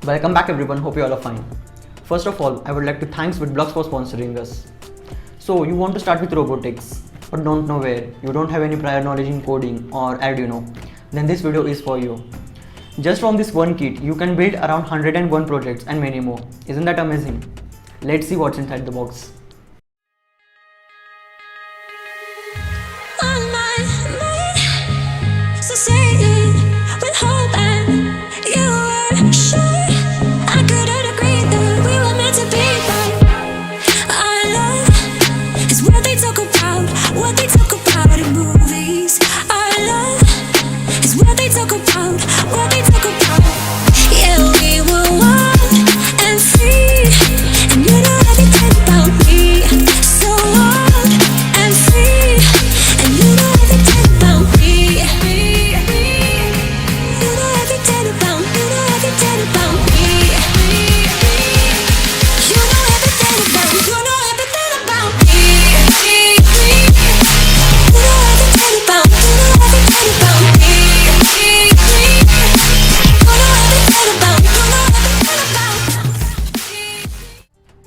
Welcome back everyone, hope you all are fine. First of all, I would like to thank WitBlox for sponsoring us. So you want to start with robotics but don't know where, you don't have any prior knowledge in coding or Arduino, then this video is for you. Just from this one kit, you can build around 101 projects and many more. Isn't that amazing? Let's see what's inside the box.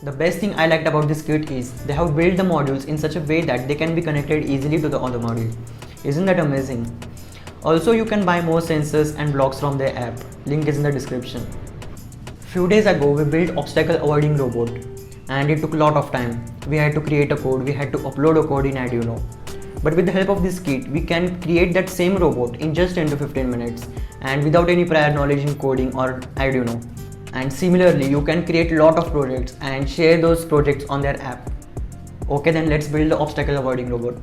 The best thing I liked about this kit is they have built the modules in such a way that they can be connected easily to the other module. Isn't that amazing? Also, you can buy more sensors and blocks from their app. Link is in the description. Few days ago, we built obstacle avoiding robot and it took a lot of time. We had to create a code, we had to upload a code in Arduino. But with the help of this kit, we can create that same robot in just 10 to 15 minutes and without any prior knowledge in coding or Arduino. And similarly, you can create a lot of projects and share those projects on their app. Okay, then let's build the obstacle avoiding robot.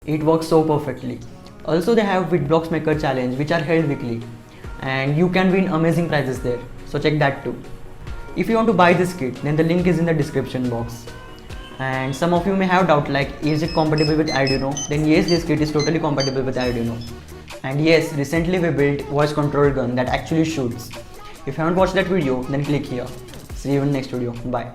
It works so perfectly. Also, they have WitBlox Maker Challenge which are held weekly and you can win amazing prizes there. So check that too. If you want to buy this kit, then the link is in the description box. And some of you may have doubt like, is it compatible with Arduino? Then yes, this kit is totally compatible with Arduino. And yes, recently we built voice control gun that actually shoots. If you haven't watched that video, then click here. See you in the next video. Bye.